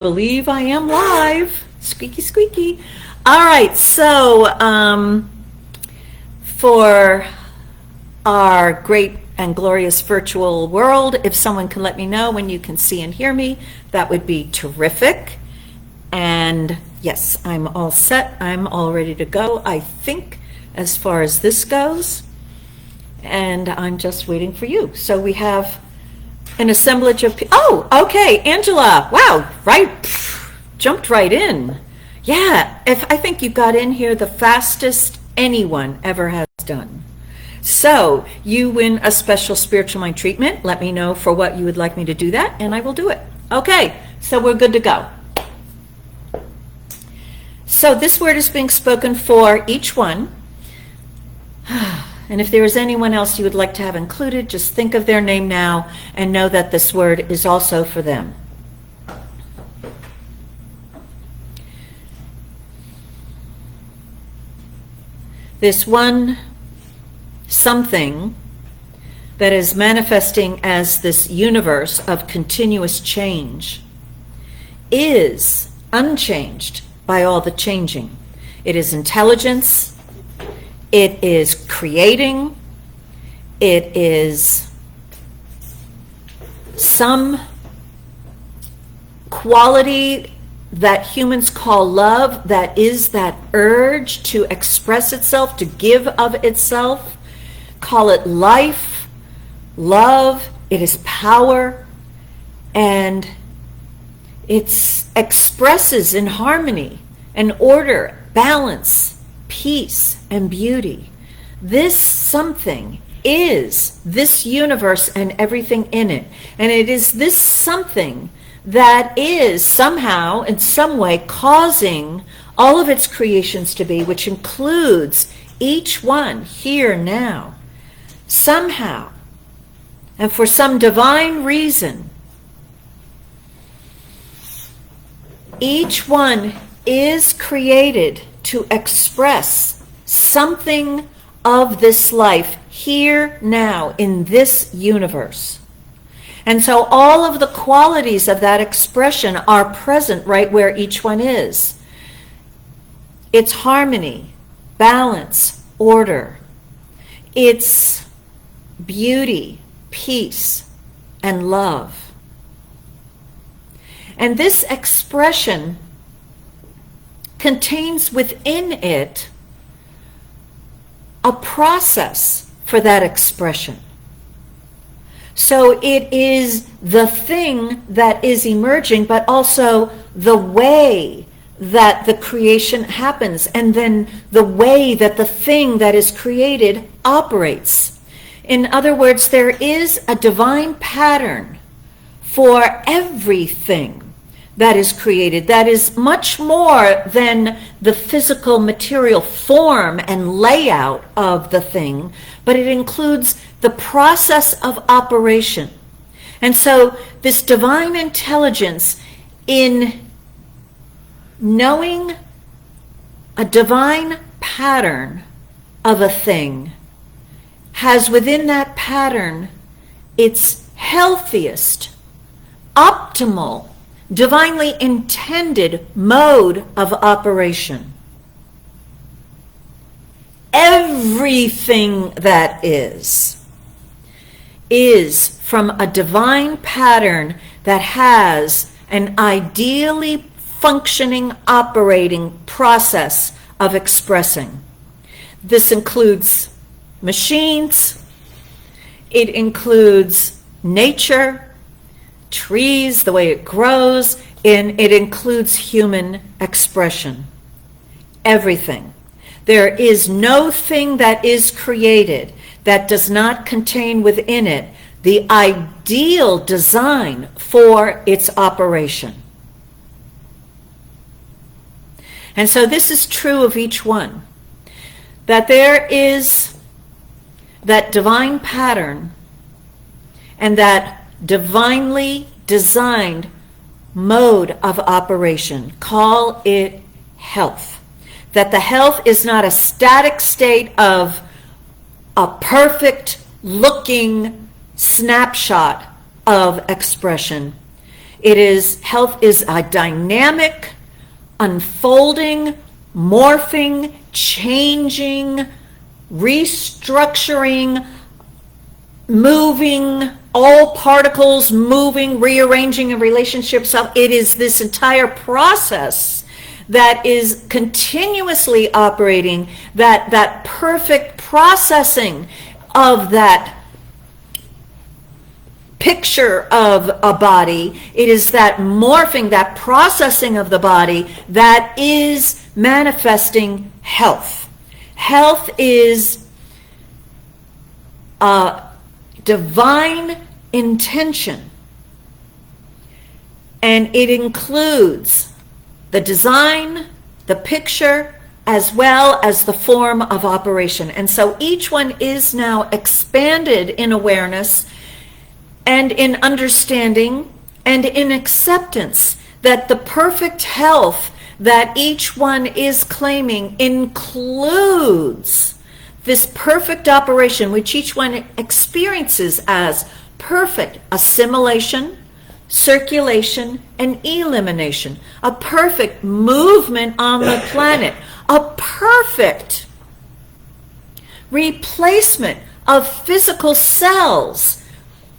Believe I am live. Squeaky, squeaky. All right, so for our great and glorious virtual world, if someone can let me know when you can see and hear me, that would be terrific. And yes, I'm all set. I'm all ready to go, I think, as far as this goes. And I'm just waiting for you. So we have an assemblage of oh, okay, Angela, wow, right, jumped right in. Yeah, I think you got in here the fastest anyone ever has done. So you win a special spiritual mind treatment. Let me know for what you would like me to do that, and I will do it. Okay, so we're good to go. So this word is being spoken for each one. And if there is anyone else you would like to have included, just think of their name now and know that this word is also for them. This one something that is manifesting as this universe of continuous change is unchanged by all the changing. It is intelligence. It is creating, it is some quality that humans call love, that is that urge to express itself, to give of itself. Call it life, love, it is power, and it expresses in harmony and order, balance, peace and beauty. This something is this universe and everything in it. And it is this something that is somehow, in some way, causing all of its creations to be, which includes each one here now. Somehow, and for some divine reason, each one is created to express something of this life here now in this universe. And so all of the qualities of that expression are present right where each one is. It's harmony, balance, order. It's beauty, peace, and love. And this expression contains within it a process for that expression. So it is the thing that is emerging, but also the way that the creation happens, and then the way that the thing that is created operates. In other words, there is a divine pattern for everything that is created, that is much more than the physical material form and layout of the thing, but it includes the process of operation. And so this divine intelligence, in knowing a divine pattern of a thing, has within that pattern its healthiest, optimal, divinely intended mode of operation. Everything that is from a divine pattern that has an ideally functioning, operating process of expressing. This includes machines, it includes nature, trees, the way it grows, and it includes human expression. Everything. There is no thing that is created that does not contain within it the ideal design for its operation. And so this is true of each one, that there is that divine pattern and that divinely designed mode of operation. Call it health. That the health is not a static state of a perfect looking snapshot of expression. Health is a dynamic, unfolding, morphing, changing, restructuring, moving, all particles moving, rearranging in relationships. It is this entire process that is continuously operating, that perfect processing of that picture of a body. It is that morphing, that processing of the body that is manifesting health. Health is a divine intention, and it includes the design, the picture, as well as the form of operation. And so each one is now expanded in awareness and in understanding and in acceptance that the perfect health that each one is claiming includes this perfect operation, which each one experiences as perfect assimilation, circulation, and elimination, a perfect movement on the planet, a perfect replacement of physical cells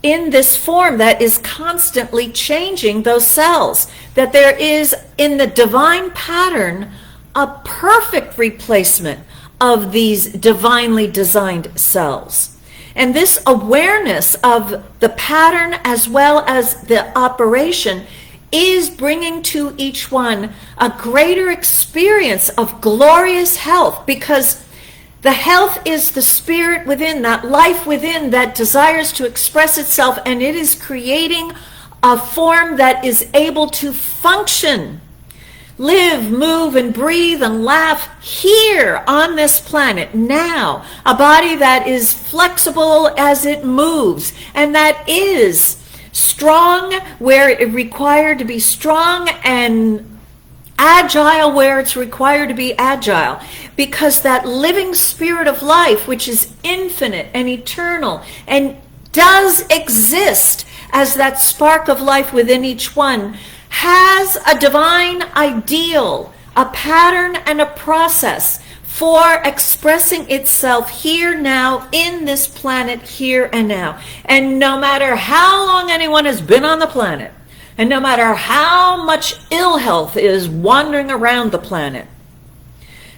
in this form that is constantly changing those cells, that there is in the divine pattern a perfect replacement of these divinely designed cells. And this awareness of the pattern as well as the operation is bringing to each one a greater experience of glorious health, because the health is the spirit within, that life within that desires to express itself, and it is creating a form that is able to function, live, move, and breathe and laugh here on this planet now. A body that is flexible as it moves, and that is strong where it required to be strong, and agile where it's required to be agile, because that living spirit of life, which is infinite and eternal and does exist as that spark of life within each one, has a divine ideal, a pattern, and a process for expressing itself here now in this planet here and now. And no matter how long anyone has been on the planet, and no matter how much ill health is wandering around the planet,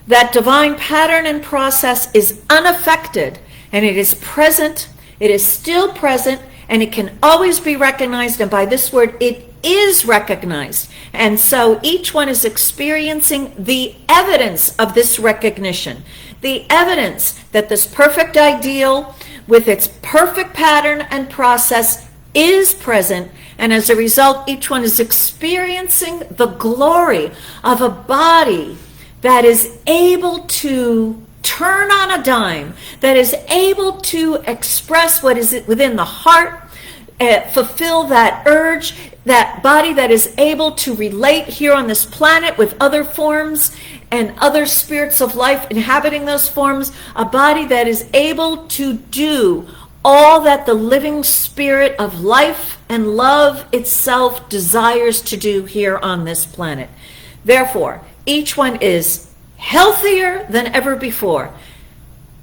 that divine pattern and process is unaffected, and it is present, it is still present, and it can always be recognized, and by this word, it is recognized. And so each one is experiencing the evidence of this recognition, the evidence that this perfect ideal with its perfect pattern and process is present, and as a result, each one is experiencing the glory of a body that is able to turn on a dime, that is able to express what is within the heart, fulfill that urge, that body that is able to relate here on this planet with other forms and other spirits of life inhabiting those forms, a body that is able to do all that the living spirit of life and love itself desires to do here on this planet. Therefore, each one is healthier than ever before,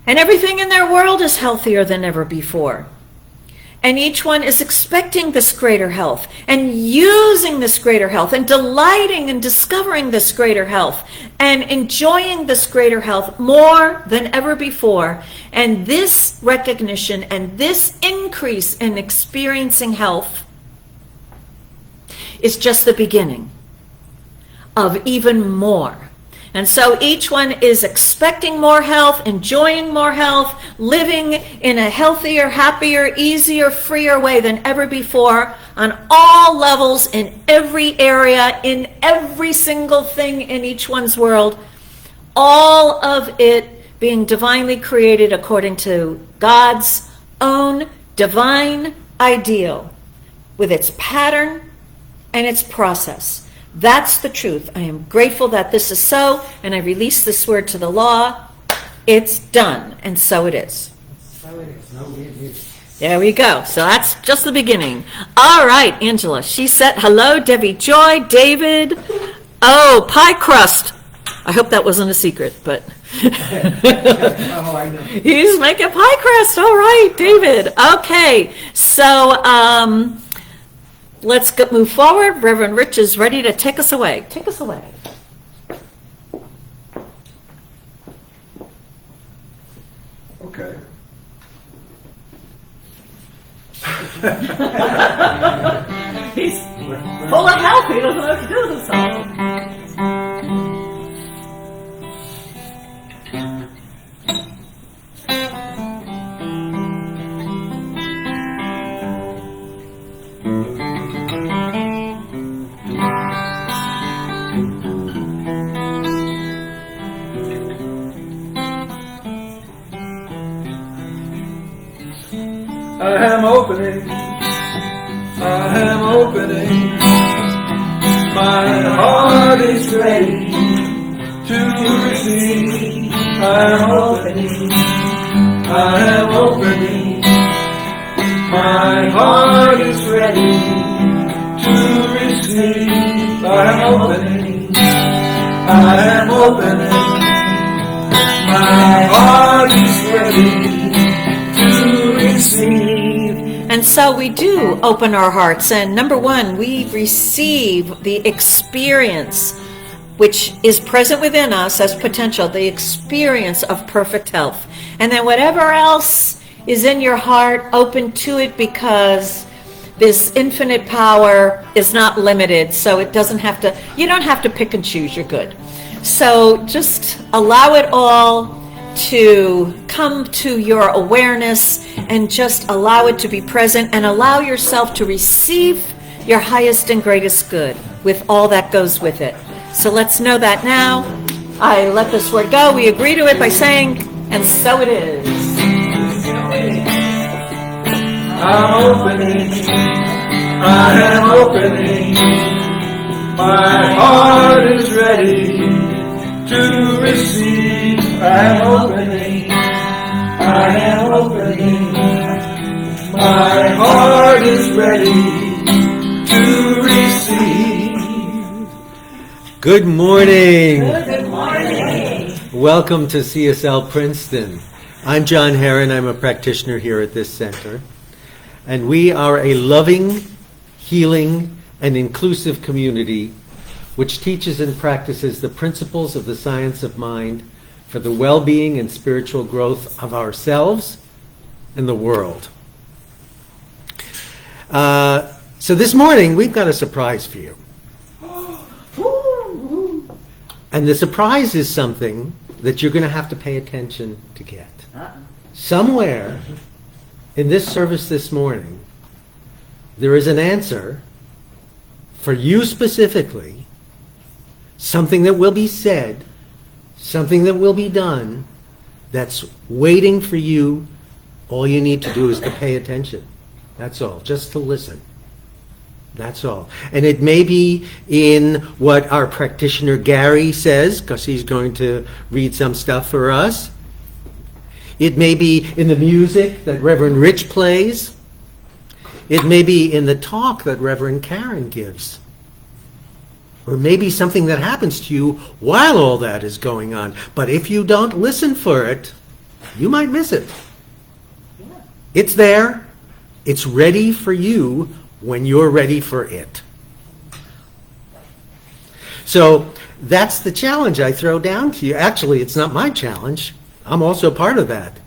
and everything in their world is healthier than ever before. And each one is expecting this greater health and using this greater health and delighting in discovering this greater health and enjoying this greater health more than ever before. And this recognition and this increase in experiencing health is just the beginning of even more. And so each one is expecting more health, enjoying more health, living in a healthier, happier, easier, freer way than ever before on all levels, in every area, in every single thing in each one's world, all of it being divinely created according to God's own divine ideal with its pattern and its process. That's the truth. I am grateful that this is so, and I release this word to the law. It's done, and so it is. So it is. So it is. There we go. So that's just the beginning. All right, Angela. She said, hello, Debbie Joy, David. Oh, pie crust. I hope that wasn't a secret, but Oh, I know. he's making pie crust. All right, David. Okay, so let's move forward. Reverend Rich is ready to take us away. Take us away. Okay. He's full of help. He doesn't know what to do with himself. I am opening. I am opening. My heart is ready to receive. I am opening. I am opening. My heart is ready to receive. I am opening. I am opening. My heart is ready to receive. And so we do open our hearts, and number one, we receive the experience which is present within us as potential, the experience of perfect health. And then whatever else is in your heart, open to it, because this infinite power is not limited, so it doesn't have to, you don't have to pick and choose, you're good. So just allow it all to come to your awareness and just allow it to be present, and allow yourself to receive your highest and greatest good with all that goes with it. So let's know that now. I let this word go. We agree to it by saying, and so it is. I'm opening. I am opening. My heart is ready to receive. I am opening. I am opening. My heart is ready to receive. Good morning. Good morning. Welcome to CSL Princeton. I'm John Herron. I'm a practitioner here at this center. And we are a loving, healing, and inclusive community which teaches and practices the principles of the science of mind for the well-being and spiritual growth of ourselves and the world. So this morning, we've got a surprise for you. And the surprise is something that you're going to have to pay attention to get. Somewhere in this service this morning, there is an answer for you specifically, something that will be said, something that will be done, that's waiting for you. All you need to do is to pay attention. That's all, just to listen. That's all. And it may be in what our practitioner Gary says, because he's going to read some stuff for us. It may be in the music that Reverend Rich plays. It may be in the talk that Reverend Karen gives. Or maybe something that happens to you while all that is going on. But if you don't listen for it, you might miss it. It's there. It's ready for you when you're ready for it. So that's the challenge I throw down to you. Actually, it's not my challenge. I'm also part of that.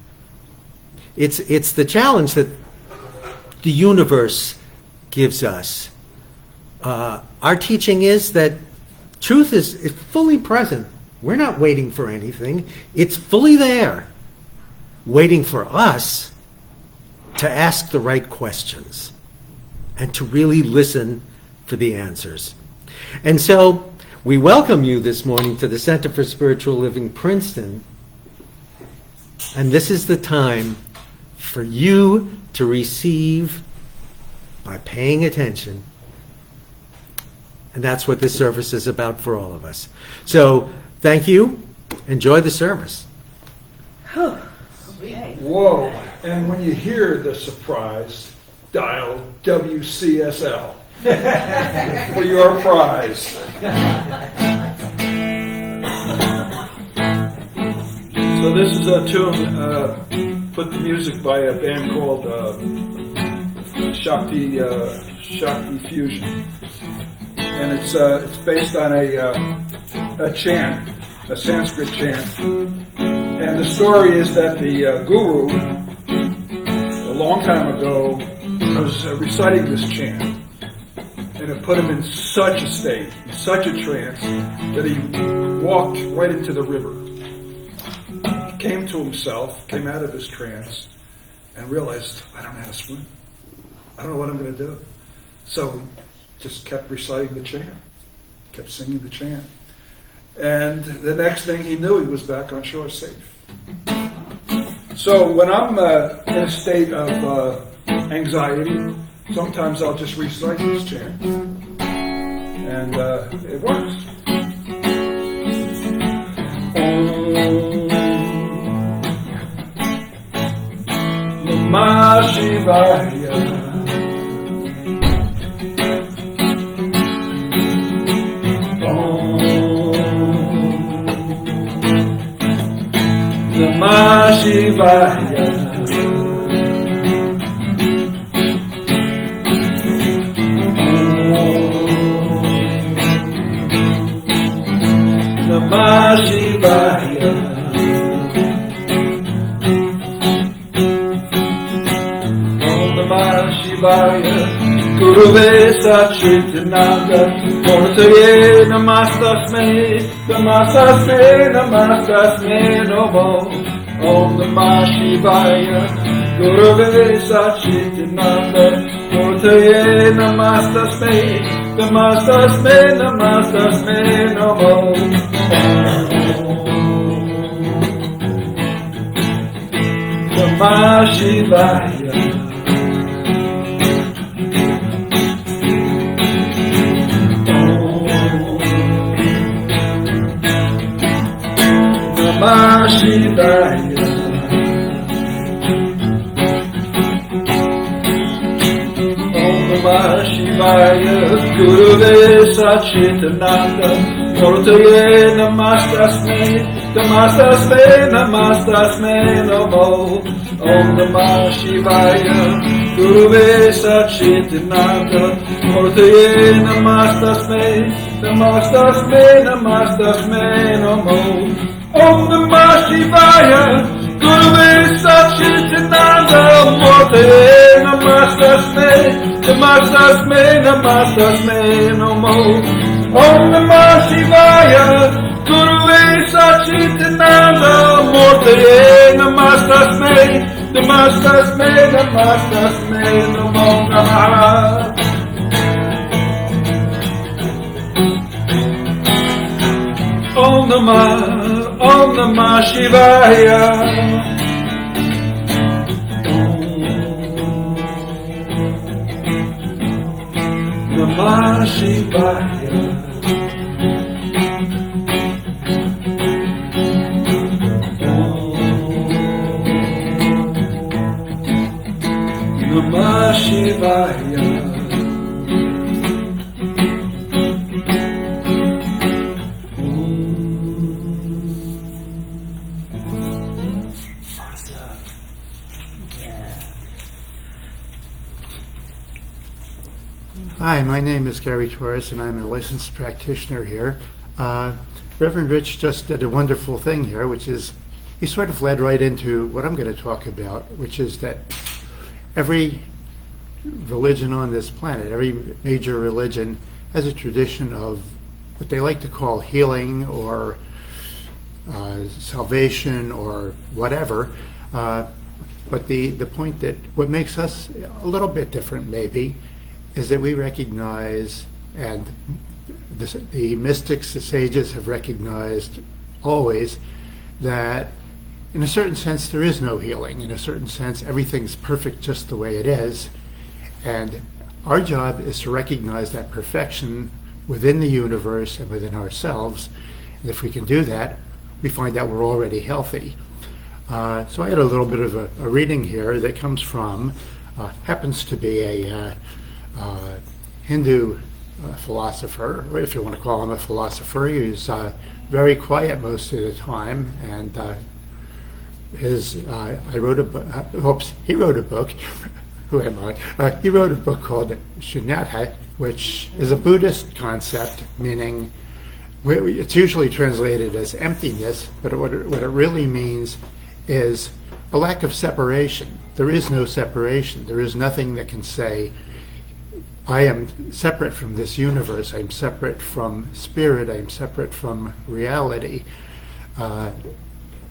It's the challenge that the universe gives us. Our teaching is that truth is fully present. We're not waiting for anything. It's fully there, waiting for us to ask the right questions and to really listen for the answers. And so we welcome you this morning to the Center for Spiritual Living Princeton. And this is the time for you to receive by paying attention. And that's what this service is about for all of us. So thank you. Enjoy the service. Whoa. And when you hear the surprise, dial WCSL for your prize. So this is a tune, put to music by a band called Shakti Fusion, and it's based on a chant, a Sanskrit chant. And the story is that the guru, a long time ago, was reciting this chant, and it put him in such a state, in such a trance, that he walked right into the river. He came to himself, came out of his trance, and realized, I don't know how to swim. I don't know what I'm going to do. So just kept reciting the chant, kept singing the chant. And the next thing he knew, he was back on shore safe. So when I'm in a state of anxiety, sometimes I'll just recite this chant, and it works. Om Namah Shivaya. Namah Shivaya. Namah Shivaya. Om Namah Shivaya. Gurave Satchitananda. Murtaye Namastasme. Namastasme. Namastasme Namo. Om Namah Shivaya. Gurave Satchitananda. Murtaye Namastasme. Namastasme. Namastasme Namo. Namah Shivaya. Namah Shivaya. Om Namah Shivaya. Gurave Satchitananda. Murtaye Namastasme. Namastasme. Namastasme Namo. Om Namah Shivaya. Gurave Satchitananda. Murtaye Namastasme. Namastasme. Namastasme Namo. Om Namah Shivaya. Gurave Satchitananda. Murtaye Namastasme. Namastasme. Namastasme Namo. Om Namah Shivaya. Gurave Satchitananda. Murtaye Namastasme. Namastasme. Namastasme Namo Namah. Om Namah Shivaya. Namah Shivaya. Namah Shivaya. Hi, my name is Gary Torres, and I'm a licensed practitioner here. Reverend Rich just did a wonderful thing here, which is he sort of led right into what I'm going to talk about, which is that every religion on this planet, every major religion, has a tradition of what they like to call healing or salvation or whatever. But the point that what makes us a little bit different maybe is that we recognize, and the mystics, the sages have recognized always, that in a certain sense there is no healing. In a certain sense everything's perfect just the way it is. And our job is to recognize that perfection within the universe and within ourselves. And if we can do that, we find that we're already healthy. So I had a little bit of a reading here that comes from, happens to be a Hindu philosopher, if you want to call him a philosopher. He's very quiet most of the time, and I wrote a book. He wrote a book. Who am I? He wrote a book called Shunyata, which is a Buddhist concept, meaning it's usually translated as emptiness, but what it really means is a lack of separation. There is no separation. There is nothing that can say, I am separate from this universe. I'm separate from spirit. I'm separate from reality.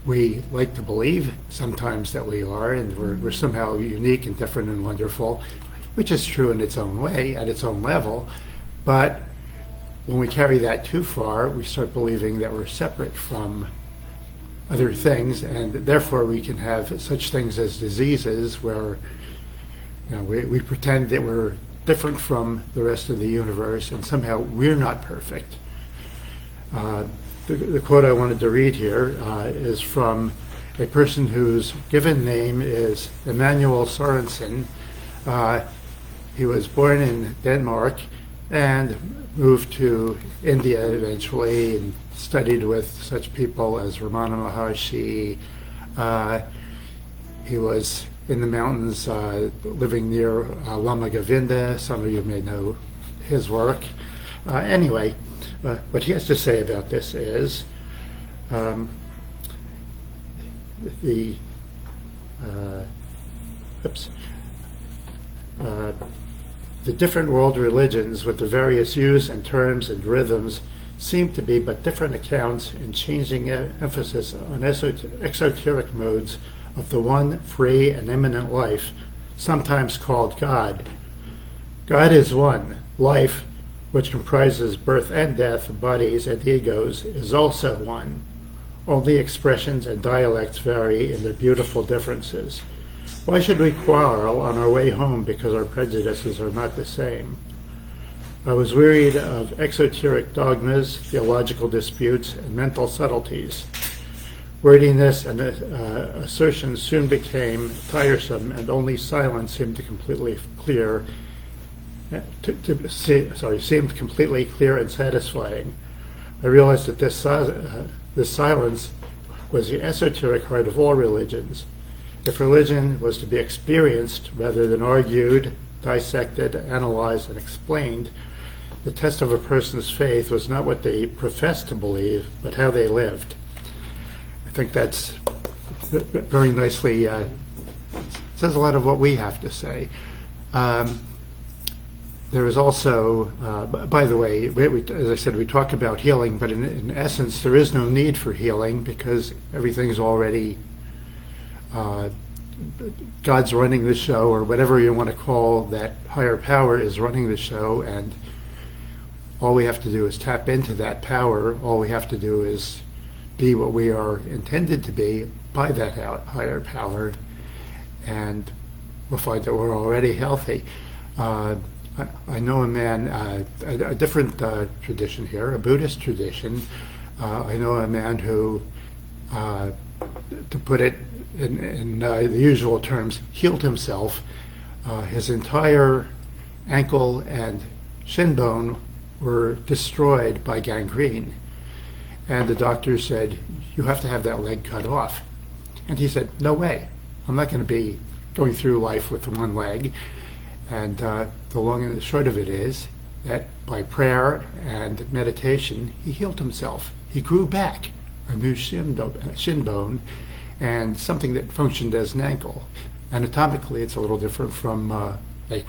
We like to believe sometimes that we are, and we're somehow unique and different and wonderful, which is true in its own way, at its own level. But when we carry that too far, we start believing that we're separate from other things, and therefore we can have such things as diseases where we pretend that we're different from the rest of the universe, and somehow we're not perfect. The quote I wanted to read here is from a person whose given name is Emanuel Sorensen. He was born in Denmark and moved to India eventually and studied with such people as Ramana Maharshi. He was in the mountains living near Lama Govinda. Some of you may know his work. Anyway, what he has to say about this is the different world religions with the various use and terms and rhythms seem to be but different accounts in changing emphasis on exoteric modes of the one free and immanent life, sometimes called God. God is one. Life, which comprises birth and death, bodies and egos, is also one. Only expressions and dialects vary in their beautiful differences. Why should we quarrel on our way home because our prejudices are not the same? I was wearied of exoteric dogmas, theological disputes, and mental subtleties. Wordiness and assertions soon became tiresome, and only silence seemed completely clear and satisfying. I realized that this silence was the esoteric heart of all religions. If religion was to be experienced rather than argued, dissected, analyzed, and explained, the test of a person's faith was not what they professed to believe, but how they lived. I think that's very nicely says a lot of what we have to say. There is also, by the way, as I said, we talk about healing, but in essence, there is no need for healing because everything's already, God's running the show, or whatever you want to call that higher power is running the show, and all we have to do is tap into that power. All we have to do is be what we are intended to be by that higher power, and we'll find that we're already healthy. I know a man, a different tradition here, a Buddhist tradition. I know a man who, to put it in the usual terms, healed himself. His entire ankle and shin bone were destroyed by gangrene. And the doctor said, you have to have that leg cut off. And he said, no way. I'm not going to be going through life with one leg. And the long and the short of it is that by prayer and meditation, he healed himself. He grew back a new shin bone and something that functioned as an ankle. Anatomically, it's a little different from a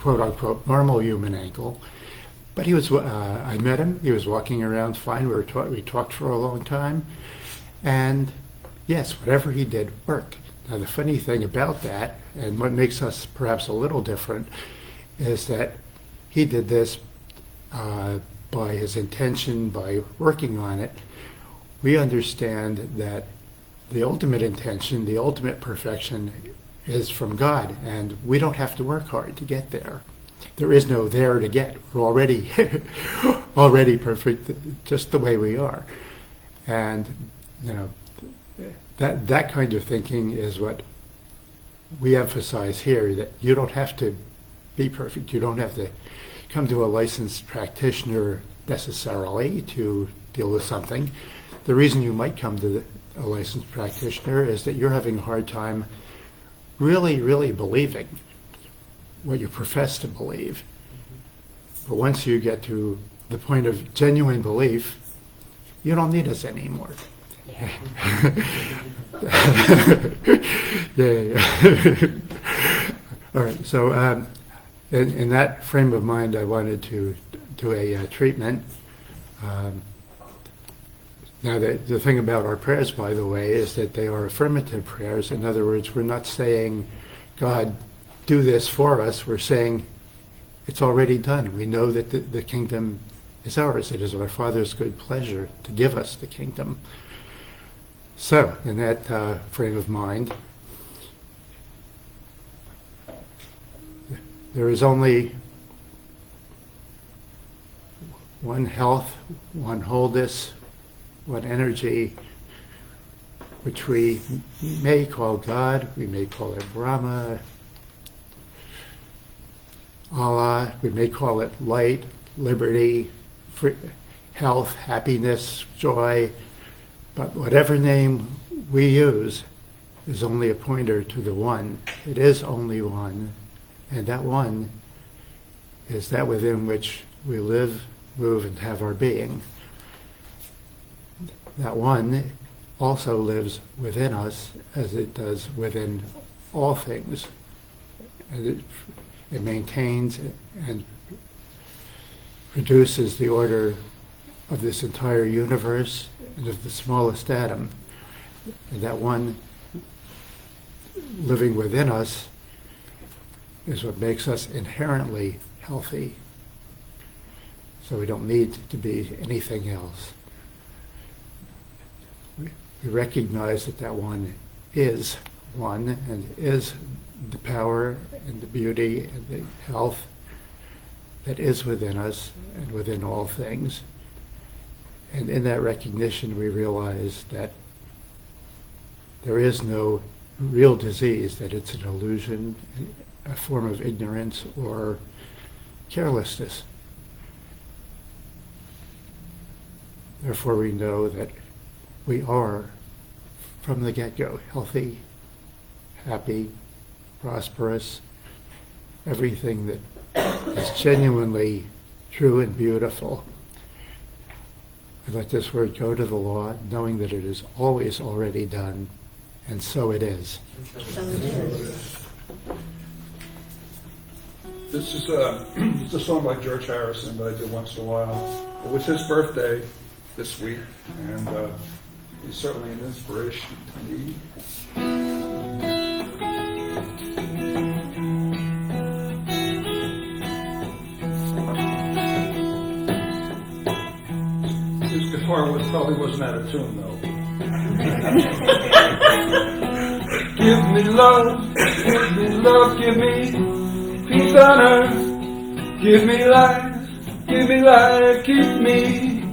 quote-unquote normal human ankle. But he was, I met him, he was walking around fine, we talked for a long time, and yes, whatever he did worked. Now the funny thing about that, and what makes us perhaps a little different, is that he did this by his intention, by working on it. We understand that the ultimate intention, the ultimate perfection is from God, and we don't have to work hard to get there. There is no there to get. We're already already perfect, just the way we are. And that kind of thinking is what we emphasize here, that you don't have to be perfect. You don't have to come to a licensed practitioner necessarily to deal with something. The reason you might come to a licensed practitioner is that you're having a hard time really, really believing what you profess to believe. But once you get to the point of genuine belief, you don't need us anymore. Yeah. All right. So in that frame of mind, I wanted to do a treatment. Now, the thing about our prayers, by the way, is that they are affirmative prayers. In other words, we're not saying, God, do this for us. We're saying, it's already done. We know that the kingdom is ours. It is our Father's good pleasure to give us the kingdom. So, in that frame of mind, there is only one health, one wholeness, one energy, which we may call God, we may call it Brahma, Allah, we may call it light, liberty, health, happiness, joy, but whatever name we use is only a pointer to the one. It is only one, and that one is that within which we live, move, and have our being. That one also lives within us as it does within all things. And it maintains and produces the order of this entire universe and of the smallest atom. And that one living within us is what makes us inherently healthy. So we don't need to be anything else. We recognize that that one is one and is the power and the beauty and the health that is within us and within all things. And in that recognition, we realize that there is no real disease, that it's an illusion, a form of ignorance or carelessness. Therefore, we know that we are, from the get-go, healthy, happy, prosperous, everything that is genuinely true and beautiful. We let this word go to the law, knowing that it is always already done, and so it is. This is it's a song by George Harrison that I do once in a while. It was his birthday this week, and he's certainly an inspiration to me. His guitar probably wasn't out of tune, though. Give me love, give me love, give me peace on earth. Give me life, keep me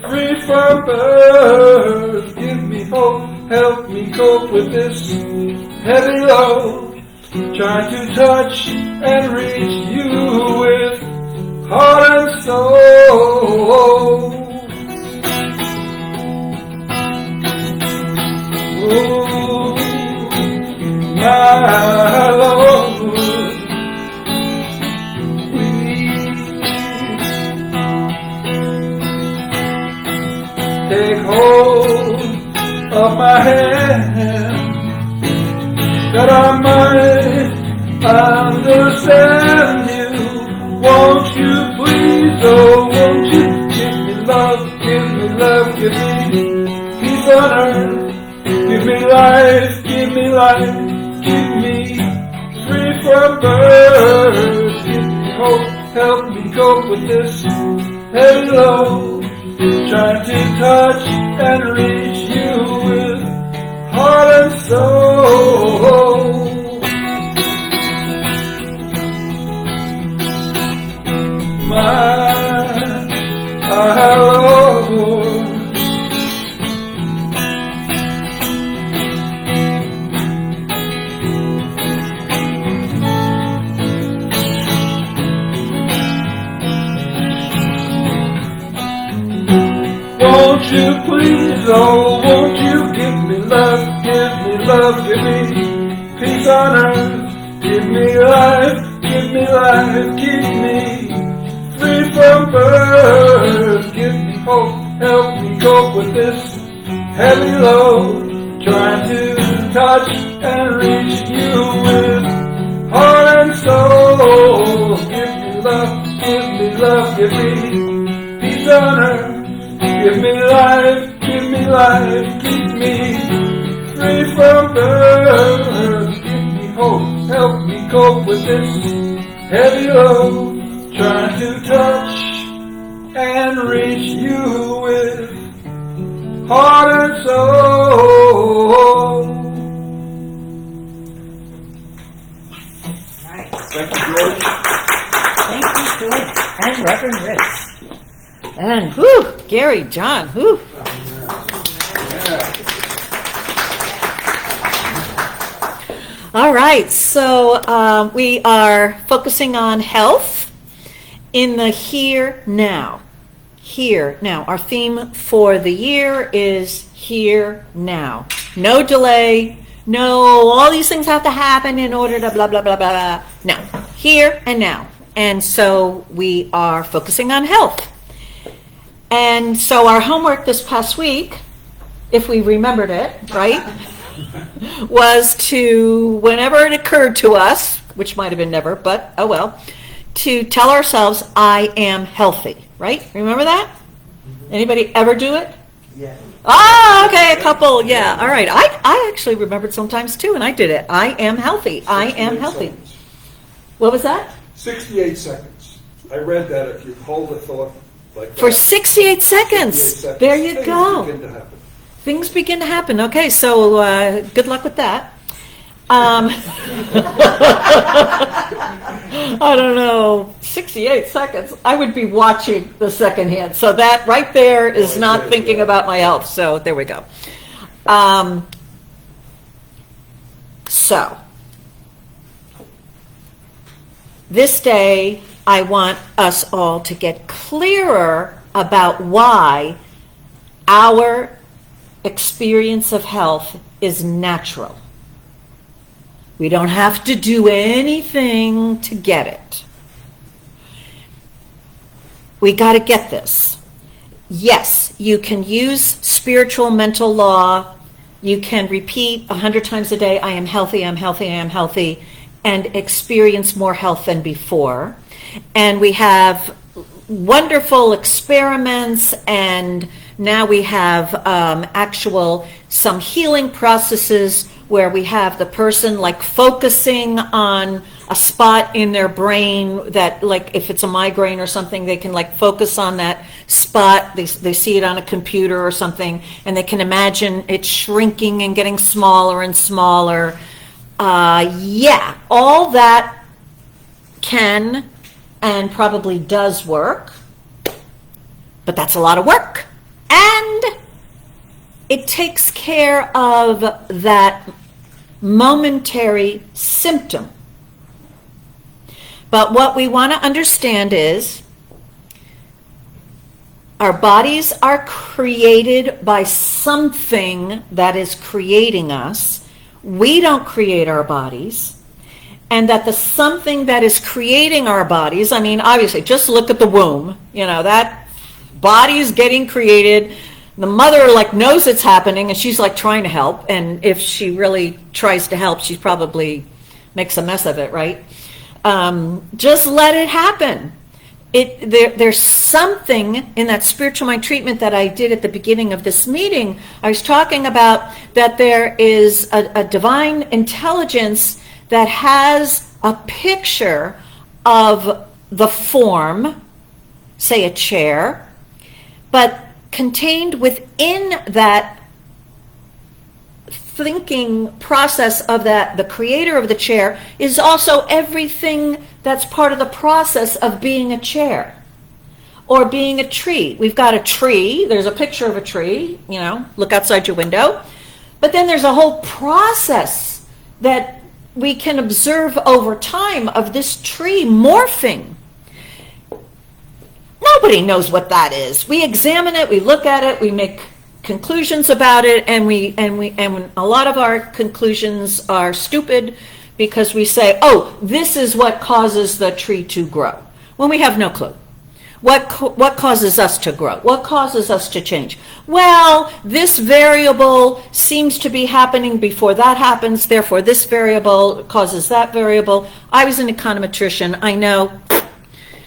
free from birth. Give me hope, help me cope with this heavy load. Trying to touch and reach you with heart and soul. Oh, my Lord, take hold of my hand, that I might understand you. Won't you please, oh, won't you give me love, give me love, give me peace on earth. Give me life, keep me free from birth. Give me hope, help me cope with this heavy load. Trying to touch and reach you with heart and soul. My Lord. please, oh, won't you give me love, give me love, give me peace on earth, give me life, keep me free from birth, give me hope, help me cope with this heavy load, trying to touch and reach you with heart and soul. Give me love, give me peace on earth. Give me life, keep me free from birth. Give me hope, help me cope with this heavy load. Trying to touch and reach you with heart and soul. Right. Thank you, George. Thank you, George. And Reverend Ritz. And whew, Gary, John, whew. All right, so we are focusing on health in the here now. Here now. Our theme for the year is here now. No delay. No, all these things have to happen in order to blah, blah, blah, blah, blah. No, here and now. And so we are focusing on health. And so our homework this past week, if we remembered it, right, was to, whenever it occurred to us, which might have been never, but oh well, to tell ourselves, I am healthy, right? Remember that? Anybody ever do it? Yeah. Ah, okay, a couple, yeah, all right. I actually remembered sometimes too, and I did it. I am healthy. I am 68 healthy. seconds. What was that? 68 seconds. I read that if you hold a thought like that. For 68 seconds. 68 seconds, There you things go. begin to happen. Things begin to happen. Okay, so good luck with that. I don't know, 68 seconds. I would be watching the second hand. So that right there is not thinking about my health. So there we go. So this day, I want us all to get clearer about why our experience of health is natural. We don't have to do anything to get it. We got to get this. Yes, you can use spiritual mental law. You can repeat 100 times a day, I am healthy, I'm healthy, I am healthy, and experience more health than before. And we have wonderful experiments, and now we have actual some healing processes where we have the person like focusing on a spot in their brain that, like if it's a migraine or something, they can like focus on that spot. They see it on a computer or something, and they can imagine it shrinking and getting smaller and smaller. Yeah, all that can and probably does work, but that's a lot of work. And it takes care of that momentary symptom. But what we want to understand is our bodies are created by something that is creating us. We don't create our bodies. And that the something that is creating our bodies, I mean, obviously, just look at the womb. You know, that body's getting created. The mother like knows it's happening, and she's like trying to help. And if she really tries to help, she probably makes a mess of it, right? Just let it happen. There's something in that spiritual mind treatment that I did at the beginning of this meeting. I was talking about that there is a divine intelligence that has a picture of the form, say a chair, but contained within that thinking process of that, the creator of the chair is also everything that's part of the process of being a chair or being a tree. We've got a tree, there's a picture of a tree, you know, look outside your window, but then there's a whole process that we can observe over time of this tree morphing. Nobody knows what that is. We examine it, we look at it, we make conclusions about it, and a lot of our conclusions are stupid because we say, oh, this is what causes the tree to grow, when we have no clue. What causes us to grow? What causes us to change? Well, this variable seems to be happening before that happens, therefore this variable causes that variable. I was an econometrician. I know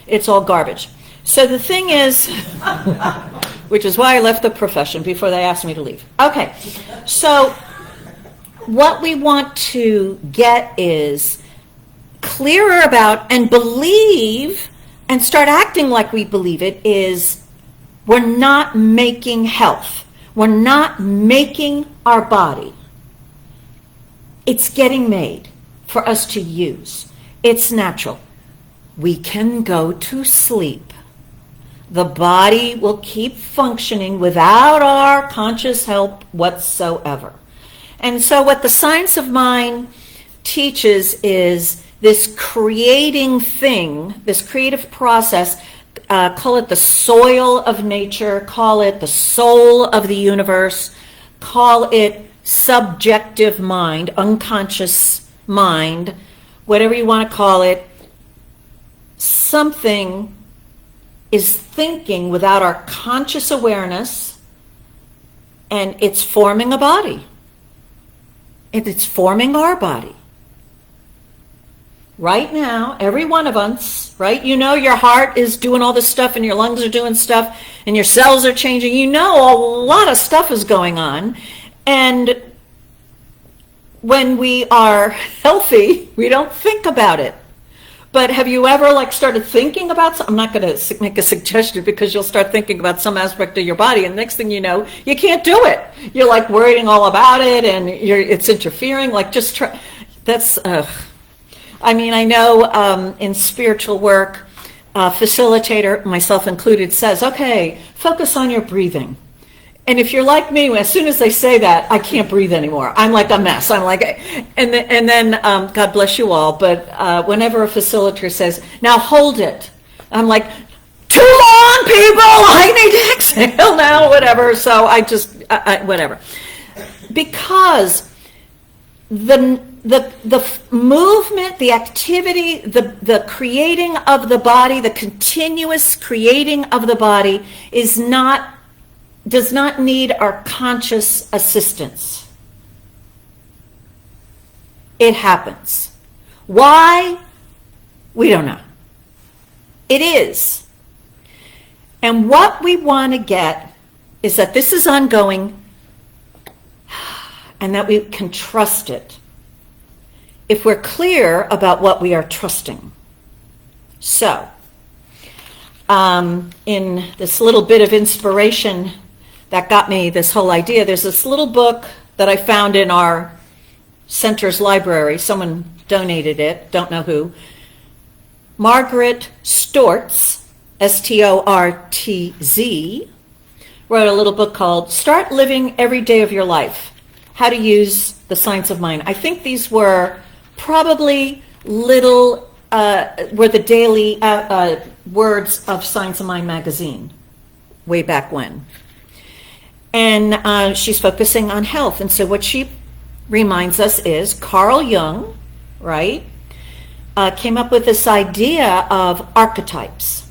it's all garbage. So the thing is, which is why I left the profession before they asked me to leave. Okay, so what we want to get is clearer about and believe and start acting like we believe it is we're not making health. We're not making our body. It's getting made for us to use. It's natural. We can go to sleep. The body will keep functioning without our conscious help whatsoever. And so what the science of mind teaches is this creating thing, this creative process, call it the soil of nature, call it the soul of the universe, call it subjective mind, unconscious mind, whatever you want to call it. Something is thinking without our conscious awareness, and it's forming a body. It's forming our body. Right now, every one of us, right? You know your heart is doing all this stuff and your lungs are doing stuff and your cells are changing. You know a lot of stuff is going on. And when we are healthy, we don't think about it. But have you ever started thinking about something? I'm not going to make a suggestion because you'll start thinking about some aspect of your body and next thing you know, you can't do it. You're worrying all about it and it's interfering. Just try. That's... I know in spiritual work, facilitator, myself included, says, okay, focus on your breathing. And if you're like me, as soon as they say that, I can't breathe anymore. I'm like a mess. I'm and then God bless you all, but whenever a facilitator says, now hold it, I'm like, too long, people, I need to exhale now, whatever. So I just, whatever. Because the movement, the activity, the creating of the body, the continuous creating of the body does not need our conscious assistance. It happens. Why? We don't know. It is. And what we want to get is that this is ongoing and that we can trust it if we're clear about what we are trusting. So, in this little bit of inspiration that got me this whole idea, there's this little book that I found in our center's library. Someone donated it, don't know who. Margaret Stortz, S-T-O-R-T-Z, wrote a little book called Start Living Every Day of Your Life, How to Use the Science of Mind. I think these were probably were the daily words of Science of Mind magazine way back when. And she's focusing on health. And so what she reminds us is Carl Jung, right, came up with this idea of archetypes.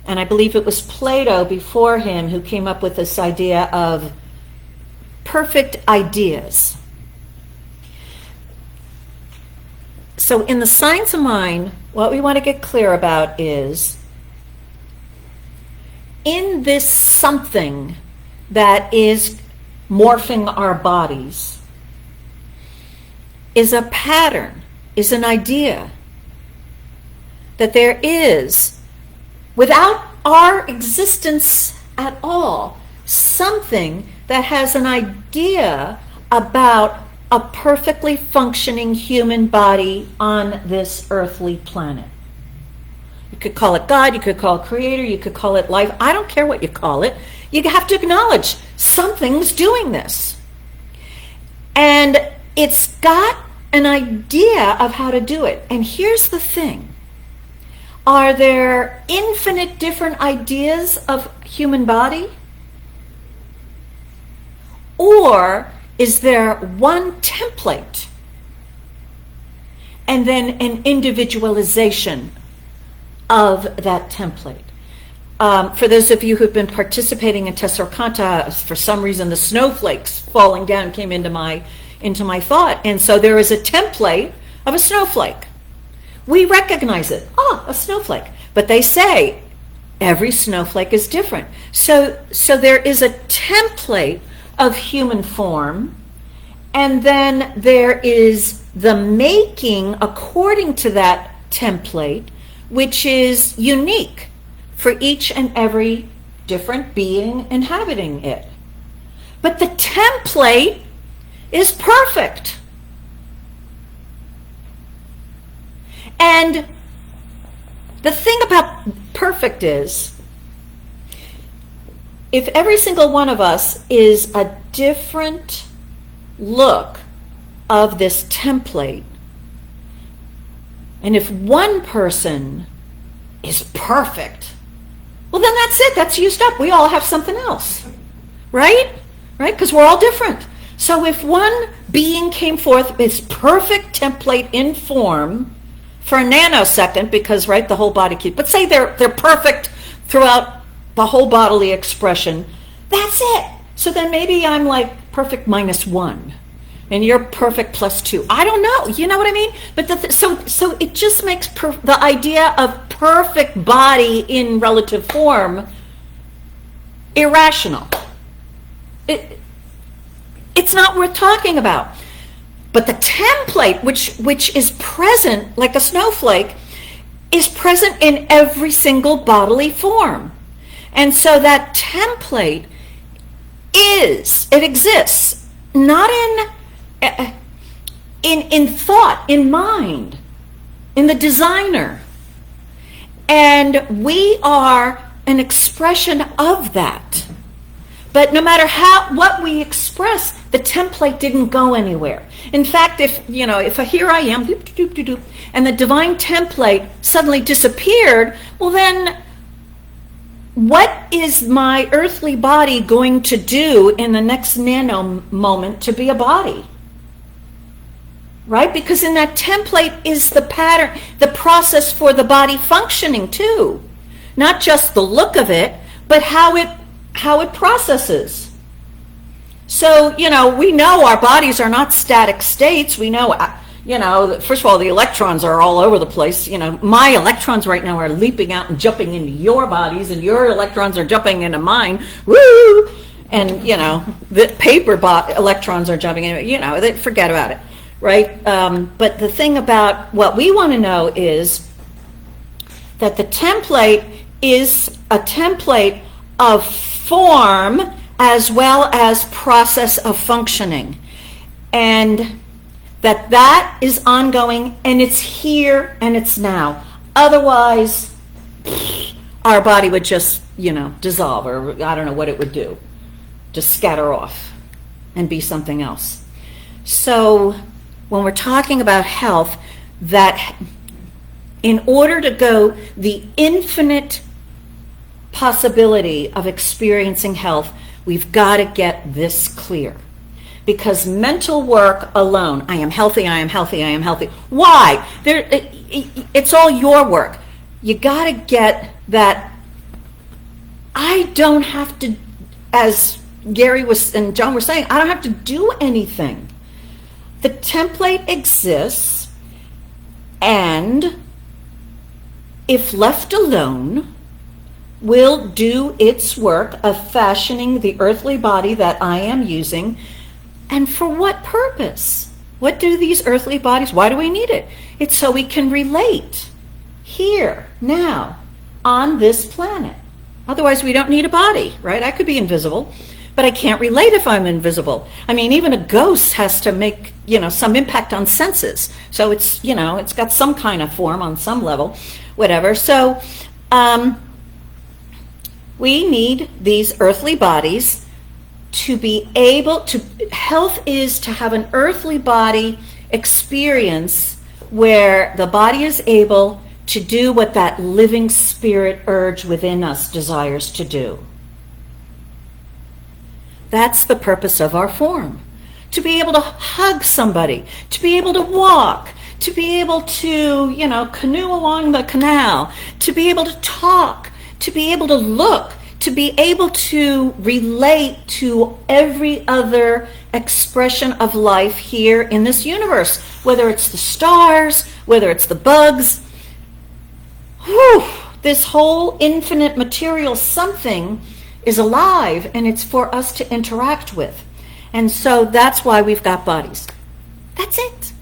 And I believe it was Plato before him who came up with this idea of perfect ideas. So in the Science of Mind, what we want to get clear about is in this something that is morphing our bodies is a pattern, is an idea that there is, without our existence at all, something that has an idea about a perfectly functioning human body on this earthly planet. You could call it God, you could call it creator, you could call it life. I don't care what you call it. You have to acknowledge something's doing this. And it's got an idea of how to do it. And here's the thing. Are there infinite different ideas of human body? Or is there one template and then an individualization of that template? For those of you who've been participating in Tesseract, for some reason the snowflakes falling down came into my thought. And so there is a template of a snowflake. We recognize it. Oh, a snowflake. But they say every snowflake is different. So there is a template of human form, and then there is the making according to that template, which is unique for each and every different being inhabiting it. But the template is perfect. And the thing about perfect is, if every single one of us is a different look of this template, and if one person is perfect, well, then that's it. That's used up. We all have something else, right? Right? Because we're all different. So if one being came forth with perfect template in form for a nanosecond, because, right, the whole body keeps, but say they're perfect throughout the whole bodily expression, that's it. So then maybe I'm like perfect -1, and you're perfect +2. I don't know. You know what I mean? But so it just makes the idea of perfect body in relative form irrational. It's not worth talking about. But the template, which is present like a snowflake, is present in every single bodily form. And so that template it exists, not in thought, in mind, in the designer. And we are an expression of that. But no matter what we express, the template didn't go anywhere. In fact, if here I am, doop, doop, doop, doop, and the divine template suddenly disappeared, well then, what is my earthly body going to do in the next nano moment to be a body? Right? Because in that template is the pattern, the process for the body functioning too. Not just the look of it, but how it processes. So, we know our bodies are not static states. We know, first of all, the electrons are all over the place. My electrons right now are leaping out and jumping into your bodies, and your electrons are jumping into mine. Woo! And, the paper electrons are jumping in, forget about it, right? But the thing about what we want to know is that the template is a template of form as well as process of functioning, and that is ongoing, and it's here and it's now. Otherwise, our body would just dissolve, or I don't know what it would do, just scatter off and be something else. So when we're talking about health, that in order to go the infinite possibility of experiencing health, we've got to get this clear. Because mental work alone, I am healthy, I am healthy, I am healthy. Why? It's all your work. You got to get that I don't have to, as Gary and John were saying, I don't have to do anything. The template exists, and if left alone, will do its work of fashioning the earthly body that I am using. And for what purpose? What do these earthly bodies, why do we need it? It's so we can relate here, now, on this planet. Otherwise, we don't need a body, right? I could be invisible, but I can't relate if I'm invisible. I mean, even a ghost has to make, some impact on senses. So it's, it's got some kind of form on some level, whatever. So, we need these earthly bodies to be able to, health is to have an earthly body experience where the body is able to do what that living spirit urge within us desires to do. That's the purpose of our form. To be able to hug somebody, to be able to walk, to be able to, canoe along the canal, to be able to talk, to be able to look, to be able to relate to every other expression of life here in this universe, whether it's the stars, whether it's the bugs. Whew, this whole infinite material something is alive, and it's for us to interact with. And so that's why we've got bodies. That's it.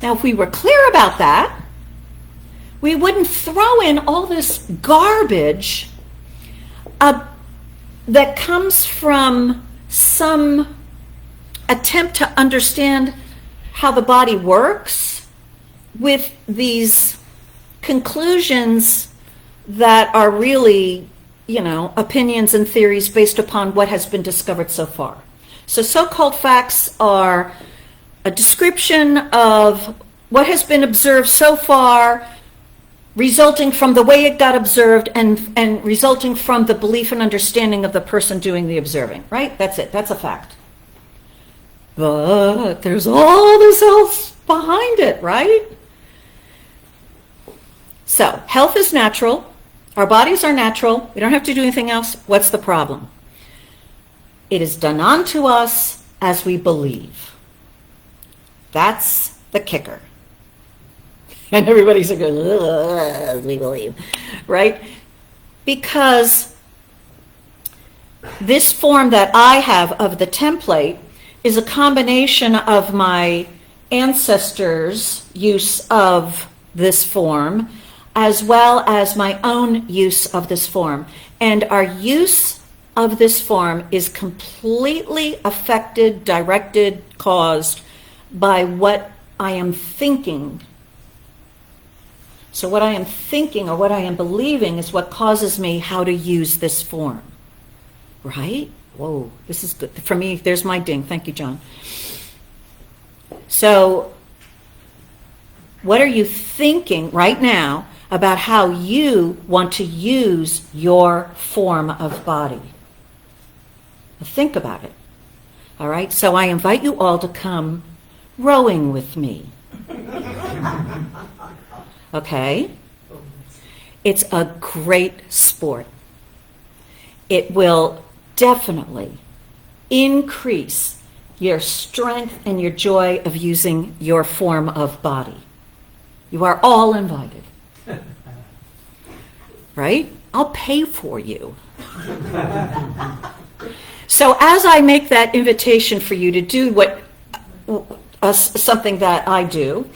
Now, if we were clear about that, we wouldn't throw in all this garbage that comes from some attempt to understand how the body works with these conclusions that are really, opinions and theories based upon what has been discovered so far. So so-called facts are a description of what has been observed so far, resulting from the way it got observed and resulting from the belief and understanding of the person doing the observing, right? That's it. That's a fact. But there's all this else behind it, right? So health is natural. Our bodies are natural. We don't have to do anything else. What's the problem? It is done unto us as we believe. That's the kicker. And everybody's like, as we believe, right? Because this form that I have of the template is a combination of my ancestors' use of this form as well as my own use of this form. And our use of this form is completely affected, directed, caused by what I am thinking. So what I am thinking or what I am believing is what causes me how to use this form. Right? Whoa, this is good. For me, there's my ding. Thank you, John. So what are you thinking right now about how you want to use your form of body? Think about it. All right? So I invite you all to come rowing with me. Okay? It's a great sport. It will definitely increase your strength and your joy of using your form of body. You are all invited. Right? I'll pay for you. So as I make that invitation for you to do something that I do,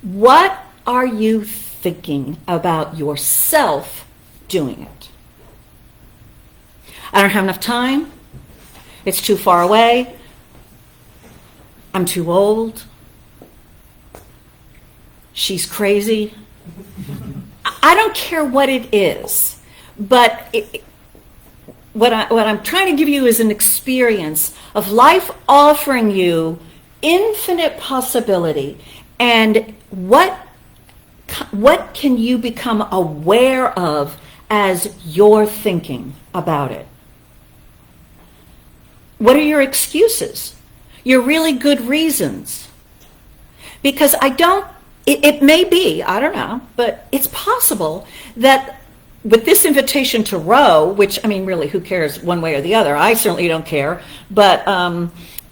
what are you thinking about yourself doing it? I don't have enough time. It's too far away. I'm too old. She's crazy. I don't care what it is, but what I'm trying to give you is an experience of life offering you infinite possibility, and what can you become aware of as you're thinking about it? What are your excuses? Your really good reasons? Because it may be, I don't know, but it's possible that with this invitation to row, which, I mean, really, who cares one way or the other? I certainly don't care. But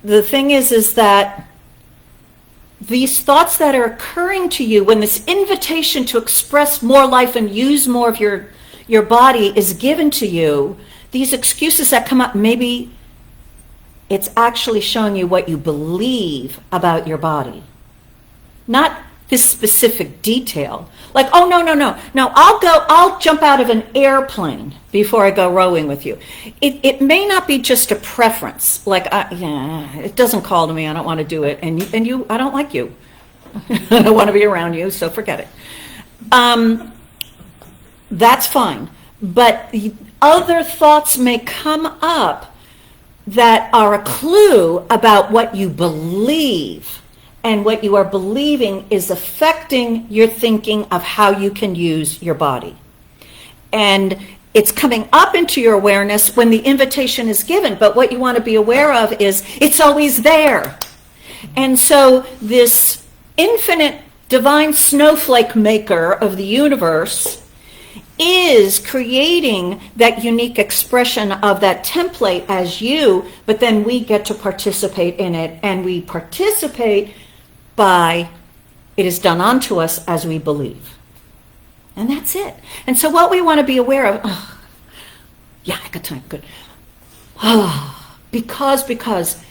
the thing is that these thoughts that are occurring to you when this invitation to express more life and use more of your body is given to you, these excuses that come up, maybe it's actually showing you what you believe about your body. Not this specific detail. Like, oh, no, I'll jump out of an airplane before I go rowing with you. It may not be just a preference. Like, it doesn't call to me, I don't want to do it. And you, I don't like you. I don't want to be around you, so forget it. That's fine. But other thoughts may come up that are a clue about what you believe. And what you are believing is affecting your thinking of how you can use your body. And it's coming up into your awareness when the invitation is given. But what you want to be aware of is it's always there. And so this infinite divine snowflake maker of the universe is creating that unique expression of that template as you, but then we get to participate in it, and we participate by it is done unto us as we believe. And that's it. And so what we want to be aware of, yeah, I got time, good. Because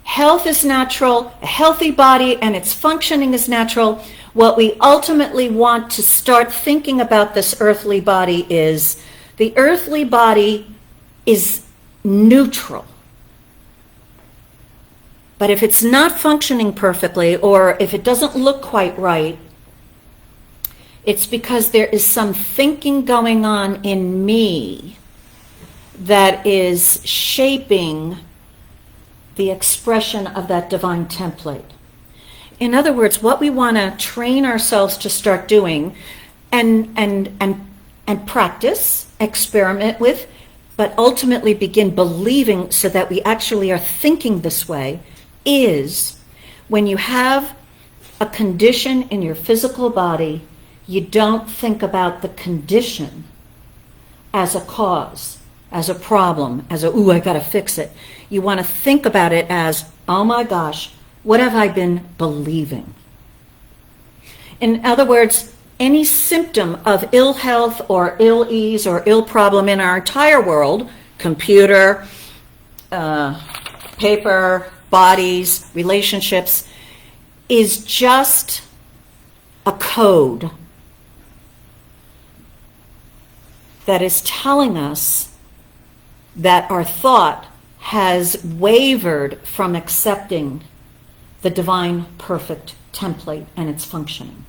health is natural, a healthy body and its functioning is natural. What we ultimately want to start thinking about this earthly body is the earthly body is neutral. But if it's not functioning perfectly, or if it doesn't look quite right, it's because there is some thinking going on in me that is shaping the expression of that divine template. In other words, what we want to train ourselves to start doing and practice, experiment with, but ultimately begin believing so that we actually are thinking this way, is when you have a condition in your physical body, you don't think about the condition as a cause, as a problem, as a, ooh, I gotta fix it. You want to think about it as, oh my gosh, what have I been believing? In other words, any symptom of ill health or ill ease or ill problem in our entire world, computer, paper, bodies, relationships, is just a code that is telling us that our thought has wavered from accepting the divine perfect template and its functioning.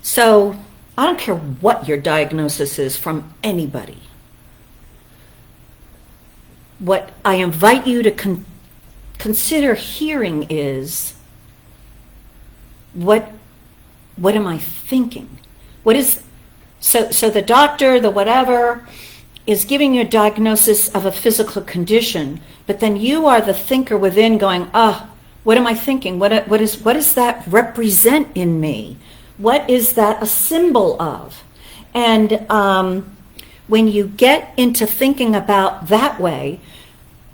So I don't care what your diagnosis is from anybody. What I invite you to consider hearing is, what am I thinking? What is, so the doctor, the whatever, is giving you a diagnosis of a physical condition, but then you are the thinker within going, what am I thinking? What does that represent in me? What is that a symbol of? And when you get into thinking about that way,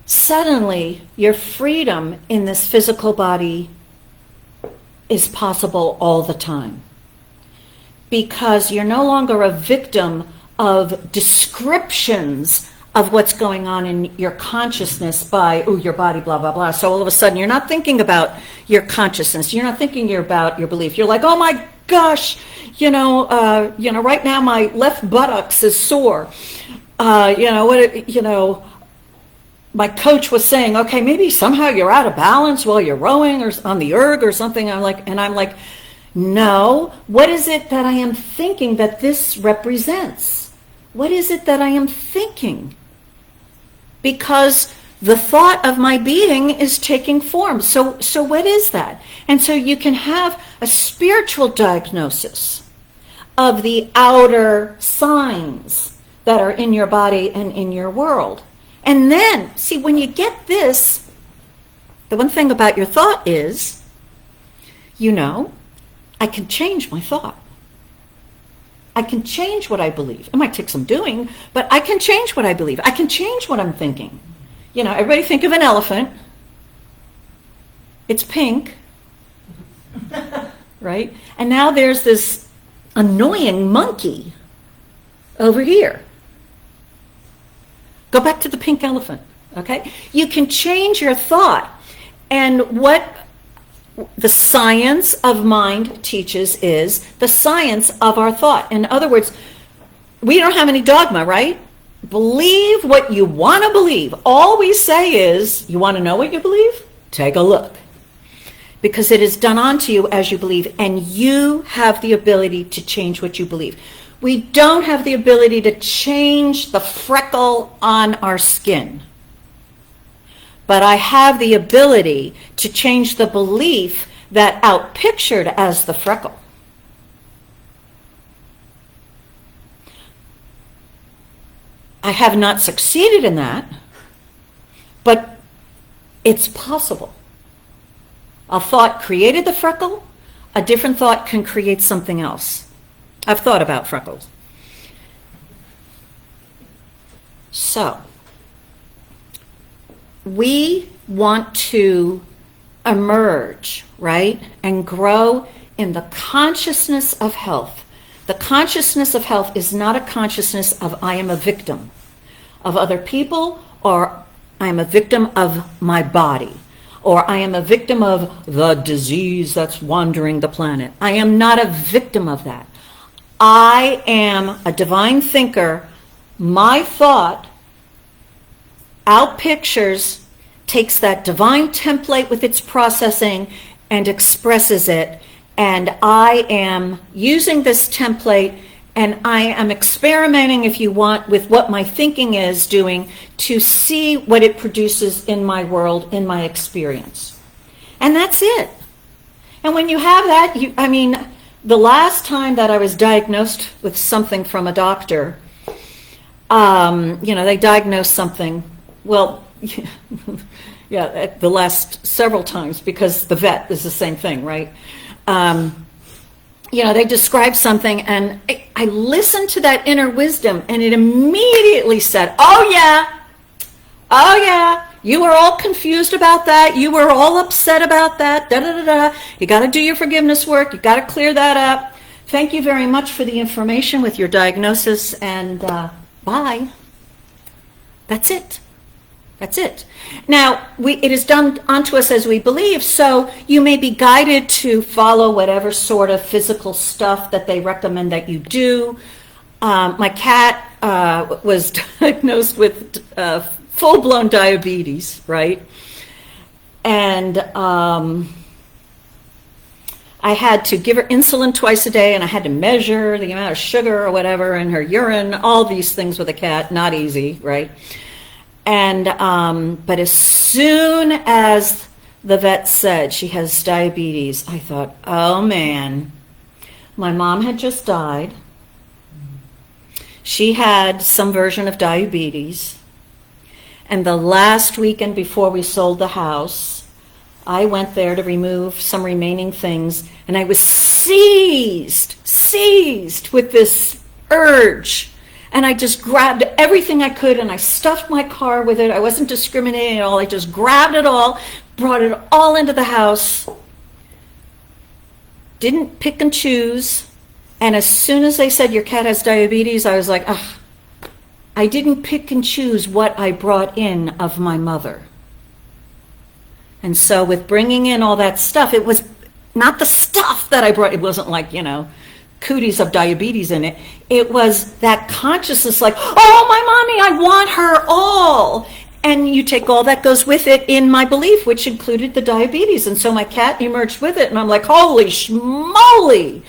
suddenly your freedom in this physical body is possible all the time. Because you're no longer a victim of descriptions of what's going on in your consciousness by, your body, blah, blah, blah. So all of a sudden you're not thinking about your consciousness. You're not thinking about your belief. You're like, oh my gosh, right now my left buttocks is sore. My coach was saying, okay, maybe somehow you're out of balance while you're rowing or on the erg or something. I'm like, no, what is it that I am thinking that this represents? What is it that I am thinking? Because the thought of my being is taking form. So what is that? And so you can have a spiritual diagnosis of the outer signs that are in your body and in your world. And then, see, when you get this, the one thing about your thought is, I can change my thought. I can change what I believe. It might take some doing, but I can change what I believe. I can change what I'm thinking. Everybody think of an elephant. It's pink, right? And now there's this annoying monkey over here. Go back to the pink elephant, okay? You can change your thought. And what the science of mind teaches is the science of our thought. In other words, we don't have any dogma, right? Believe what you want to believe. All we say is, you want to know what you believe? Take a look. Because it is done unto you as you believe, and you have the ability to change what you believe. We don't have the ability to change the freckle on our skin. But I have the ability to change the belief that outpictured as the freckle. I have not succeeded in that, but it's possible. A thought created the freckle, a different thought can create something else. I've thought about freckles. So, we want to emerge, right, and grow in the consciousness of health. The consciousness of health is not a consciousness of I am a victim of other people, or I am a victim of my body, or I am a victim of the disease that's wandering the planet. I am not a victim of that. I am a divine thinker. My thought outpictures, takes that divine template with its processing and expresses it. And I am using this template, and I am experimenting, if you want, with what my thinking is doing to see what it produces in my world, in my experience. And that's it. And when you have that, the last time that I was diagnosed with something from a doctor, they diagnosed something, well, yeah, the last several times, because the vet is the same thing, right? They described something, and I listened to that inner wisdom, and it immediately said, oh yeah, you were all confused about that, you were all upset about that, you got to do your forgiveness work, you got to clear that up. Thank you very much for the information with your diagnosis, and bye. That's it. That's it. Now, it is done unto us as we believe, so you may be guided to follow whatever sort of physical stuff that they recommend that you do. My cat was diagnosed with full-blown diabetes, right? And I had to give her insulin twice a day, and I had to measure the amount of sugar or whatever in her urine, all these things with a cat, not easy, right? And, but as soon as the vet said she has diabetes, I thought, oh man, my mom had just died. She had some version of diabetes. And the last weekend before we sold the house, I went there to remove some remaining things, and I was seized with this urge. And I just grabbed everything I could, and I stuffed my car with it. I wasn't discriminating at all. I just grabbed it all, brought it all into the house, didn't pick and choose. And as soon as they said, your cat has diabetes, I was like, ugh. I didn't pick and choose what I brought in of my mother. And so with bringing in all that stuff, it was not the stuff that I brought. It wasn't like, cooties of diabetes in it. It was that consciousness like, oh, my mommy, I want her all. And you take all that goes with it in my belief, which included the diabetes. And so my cat emerged with it, and I'm like, holy schmoly.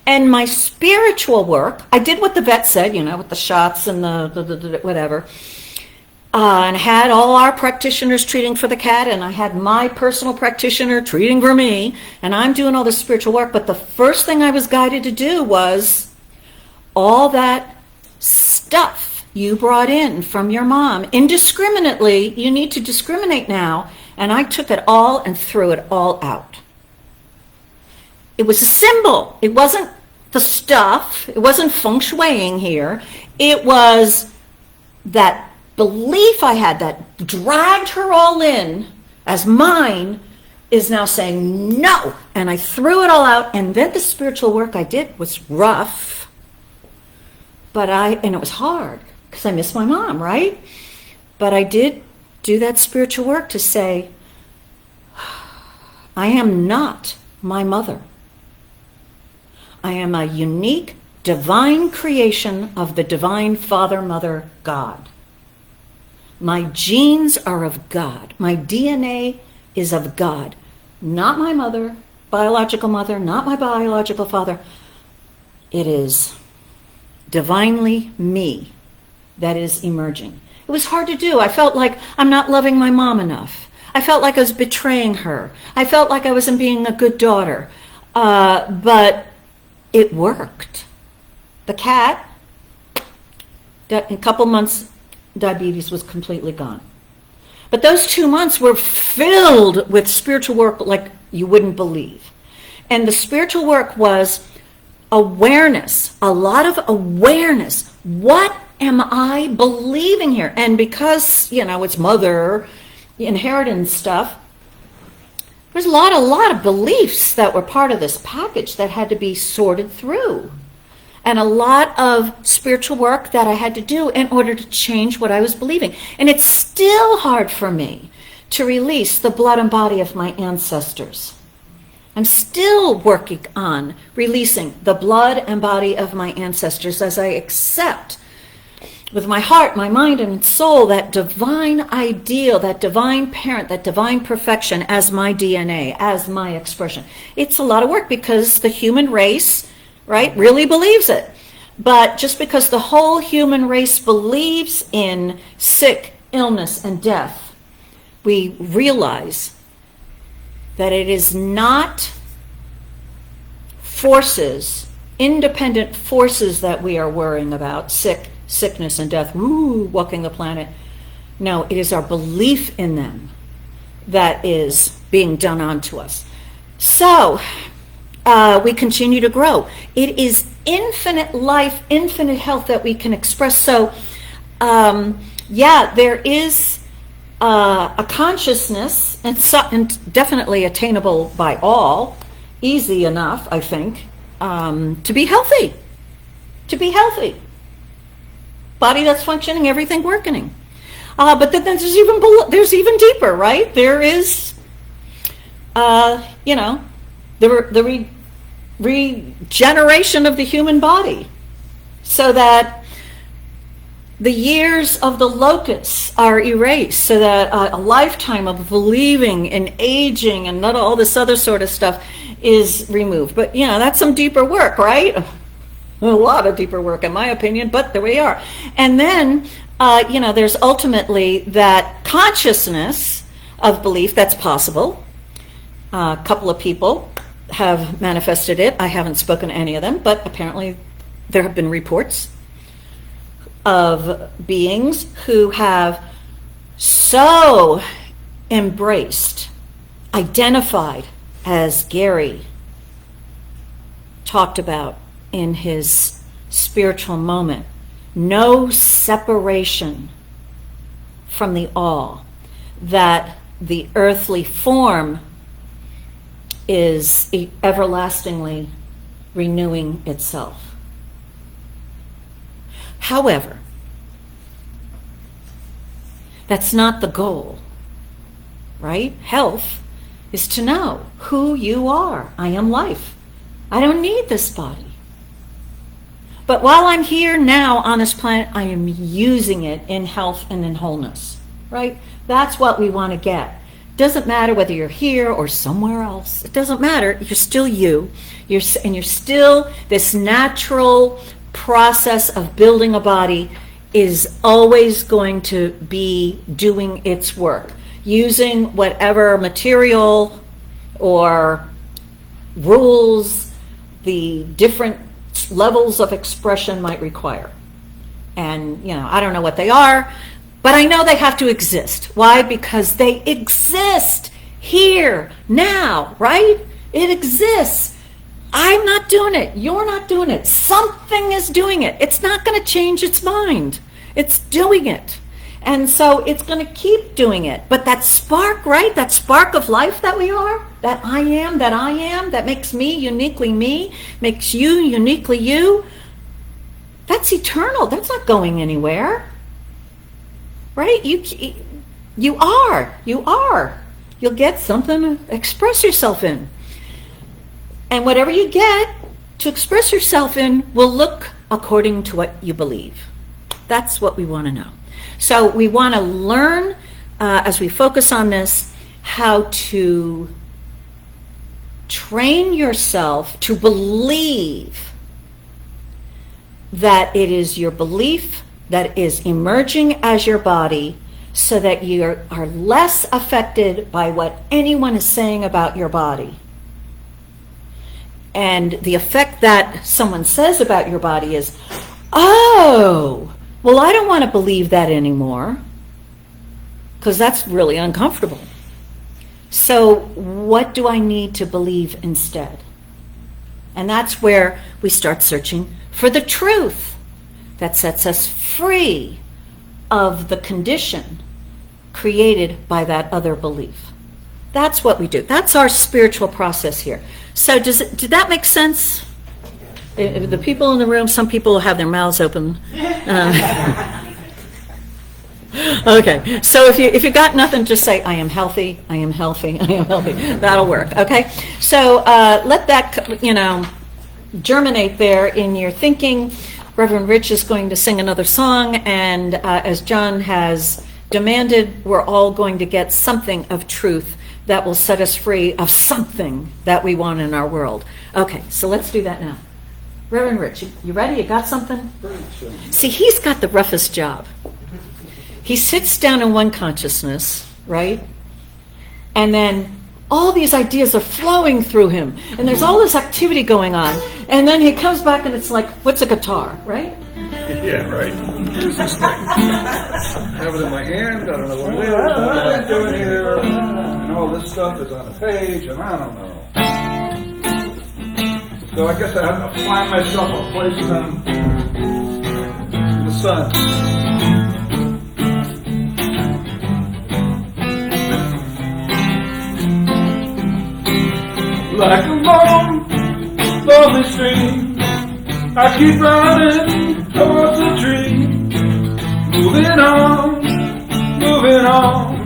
And my spiritual work, I did what the vet said, with the shots and the whatever. And I had all our practitioners treating for the cat, and I had my personal practitioner treating for me, and I'm doing all the spiritual work. But the first thing I was guided to do was all that stuff you brought in from your mom. Indiscriminately, you need to discriminate now. And I took it all and threw it all out. It was a symbol. It wasn't the stuff. It wasn't feng shuiing here. It was that belief I had that dragged her all in as mine is now saying no. And I threw it all out. And then the spiritual work I did was rough. And it was hard because I miss my mom, right? But I did do that spiritual work to say, I am not my mother. I am a unique divine creation of the divine Father, Mother, God. My genes are of God. My DNA is of God. Not my mother, biological mother, not my biological father. It is divinely me that is emerging. It was hard to do. I felt like I'm not loving my mom enough. I felt like I was betraying her. I felt like I wasn't being a good daughter. But it worked. The cat, a couple months diabetes was completely gone. But those 2 months were filled with spiritual work like you wouldn't believe. And the spiritual work was awareness, a lot of awareness. What am I believing here? And because, it's mother inheritance stuff, there's a lot of beliefs that were part of this package that had to be sorted through. And a lot of spiritual work that I had to do in order to change what I was believing. And it's still hard for me to release the blood and body of my ancestors. I'm still working on releasing the blood and body of my ancestors as I accept with my heart, my mind, and soul that divine ideal, that divine parent, that divine perfection as my DNA, as my expression. It's a lot of work because the human race, right, really believes it. But just because the whole human race believes in sick, illness, and death, we realize that it is not forces, independent forces that we are worrying about, sickness and death, walking the planet. No, it is our belief in them that is being done onto us. So, we continue to grow. It is infinite life, infinite health that we can express. So, there is a consciousness, and definitely attainable by all, easy enough, I think, to be healthy. To be healthy. Body that's functioning, everything working. But then there's even deeper, right? There is, the regeneration of the human body, so that the years of the locusts are erased, so that a lifetime of believing and aging and not all this other sort of stuff is removed. But, that's some deeper work, right? A lot of deeper work, in my opinion, but there we are. And then, there's ultimately that consciousness of belief that's possible. A couple of people have manifested it. I haven't spoken to any of them, but apparently there have been reports of beings who have so embraced, identified, as Gary talked about in his spiritual moment, no separation from the all, that the earthly form is everlastingly renewing itself. However, that's not the goal, right? Health is to know who you are. I am life. I don't need this body. But while I'm here now on this planet, I am using it in health and in wholeness, right? That's what we want to get. Doesn't matter whether you're here or somewhere else. It doesn't matter. You're still you. You're still this natural process of building a body is always going to be doing its work, using whatever material or rules the different levels of expression might require. And, I don't know what they are, but I know they have to exist. Why? Because they exist here, now, right? It exists. I'm not doing it. You're not doing it. Something is doing it. It's not going to change its mind. It's doing it. And so it's going to keep doing it. But that spark, right? That spark of life that we are, that I am, that makes me uniquely me, makes you uniquely you, that's eternal. That's not going anywhere. Right? You are. You'll get something to express yourself in. And whatever you get to express yourself in will look according to what you believe. That's what we want to know. So we want to learn, as we focus on this, how to train yourself to believe that it is your belief that is emerging as your body, so that you are less affected by what anyone is saying about your body. And the effect that someone says about your body is, oh, Well, I don't want to believe that anymore because that's really uncomfortable. So what do I need to believe instead? And that's where we start searching for the truth that sets us free of the condition created by that other belief. That's what we do. That's our spiritual process here. So did that make sense? The people in the room, some people have their mouths open. Okay, so if you got nothing, just say, I am healthy, I am healthy, I am healthy. That'll work, okay? So let that, germinate there in your thinking. Reverend Rich is going to sing another song, and as John has demanded, we're all going to get something of truth that will set us free of something that we want in our world. Okay, so let's do that now. Reverend Rich, you ready? You got something? See, he's got the roughest job. He sits down in one consciousness, right? And then all these ideas are flowing through him. And there's all this activity going on. And then he comes back and it's like, what's a guitar, right? Yeah, right. Here's this thing. I have it in my hand. I don't know what it is. I don't know what I'm doing here. And all this stuff is on a page, and I don't know. So I guess I have to find myself a place in the sun. Like a long, lonely stream, I keep running towards a dream. Moving on, moving on,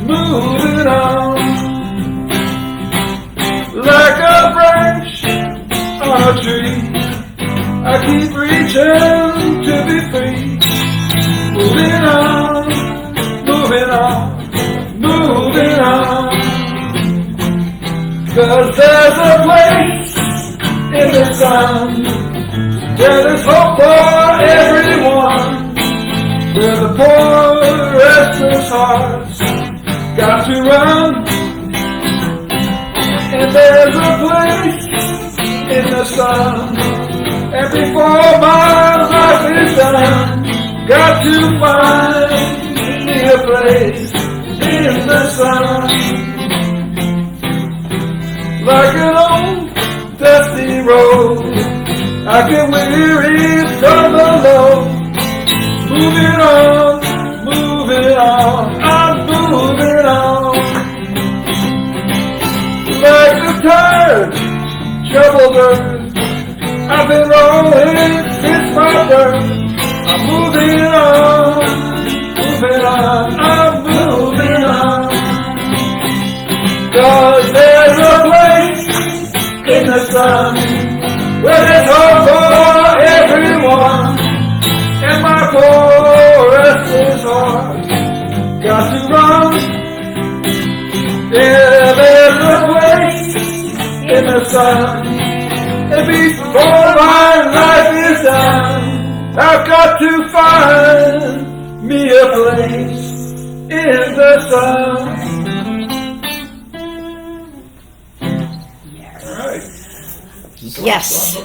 moving on. Like a branch on a tree, I keep reaching to be free. Moving on, moving on, moving on. 'Cause there's a place in the sun where there's hope for everyone, where the poor restless hearts got to run. And there's a place in the sun, and before my life is done, got to find me a place in the sun. Like an old dusty road, I get weary from the load. Moving on, moving on, I'm moving on. Like a tired, troubled bird, I've been rolling since my birth. I'm moving on, I'm moving on. 'Cause there's a place in the sun where there's hope for everyone, and my poor restless heart got to run. Yeah, there's a place in the sun, and before my life is done, I've got to find me a place in the sun. Yes.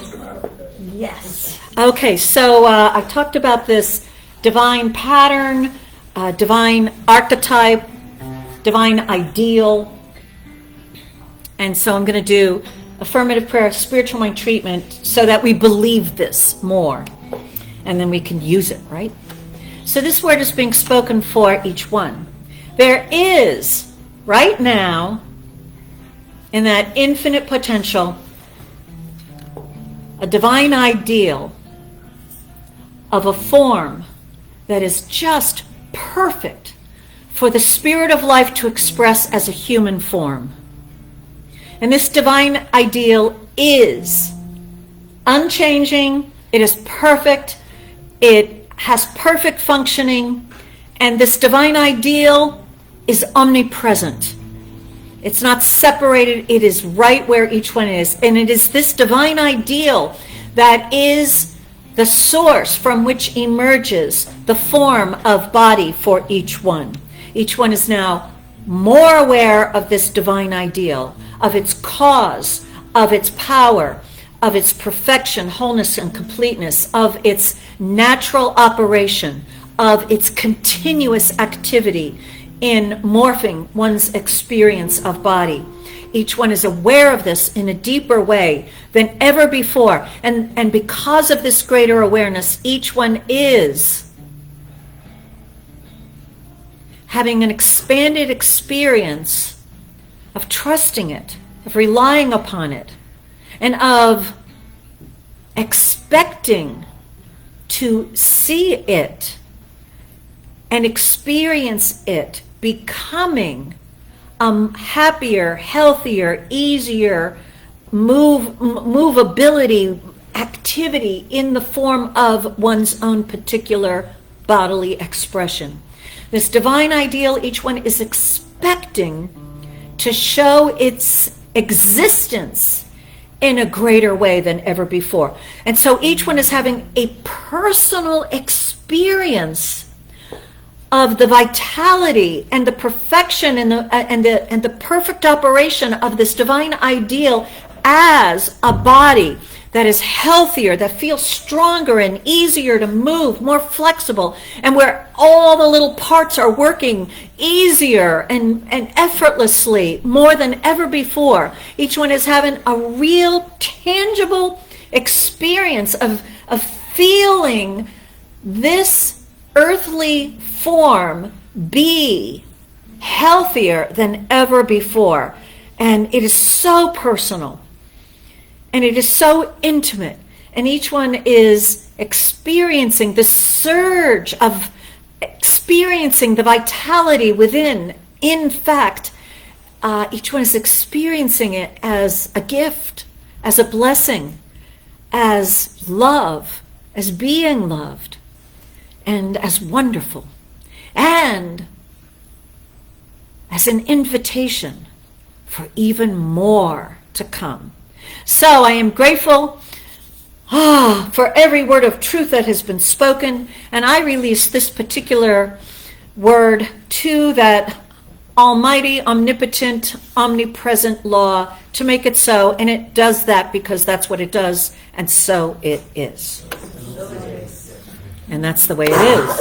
Yes. Okay, so I talked about this divine pattern, divine archetype, divine ideal. And so I'm going to do affirmative prayer, spiritual mind treatment, so that we believe this more. And then we can use it, right? So this word is being spoken for each one. There is, right now, in that infinite potential, a divine ideal of a form that is just perfect for the spirit of life to express as a human form. And this divine ideal is unchanging, it is perfect, it has perfect functioning, and this divine ideal is omnipresent. It's not separated, it is right where each one is. And it is this divine ideal that is the source from which emerges the form of body for each one. Each one is now more aware of this divine ideal, of its cause, of its power, of its perfection, wholeness, and completeness, of its natural operation, of its continuous activity in morphing one's experience of body. Each one is aware of this in a deeper way than ever before. And because of this greater awareness, each one is having an expanded experience of trusting it, of relying upon it, and of expecting to see it and experience it becoming happier, healthier, easier movability, activity in the form of one's own particular bodily expression. This divine ideal, each one is expecting to show its existence in a greater way than ever before. And so each one is having a personal experience of the vitality and the perfection and the perfect operation of this divine ideal as a body that is healthier, that feels stronger and easier to move, more flexible, and where all the little parts are working easier and effortlessly more than ever before. Each one is having a real, tangible experience of feeling this earthly form be healthier than ever before. And it is so personal. And it is so intimate. And each one is experiencing the surge of experiencing the vitality within. In fact, each one is experiencing it as a gift, as a blessing, as love, as being loved, and as wonderful, and as an invitation for even more to come. So I am grateful for every word of truth that has been spoken, and I release this particular word to that almighty, omnipotent, omnipresent law to make it so, and it does that because that's what it does, and so it is. And that's the way it is.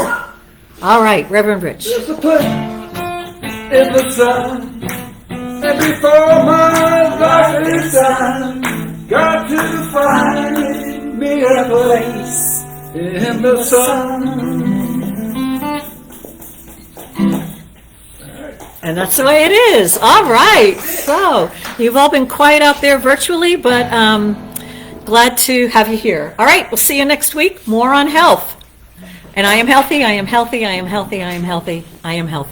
All right, Reverend Rich. There's a place in the sun, and before my life is done, got to find me a place in the sun. And that's the way it is. All right. So you've all been quiet out there virtually, but glad to have you here. All right. We'll see you next week. More on health. And I am healthy. I am healthy. I am healthy. I am healthy. I am healthy.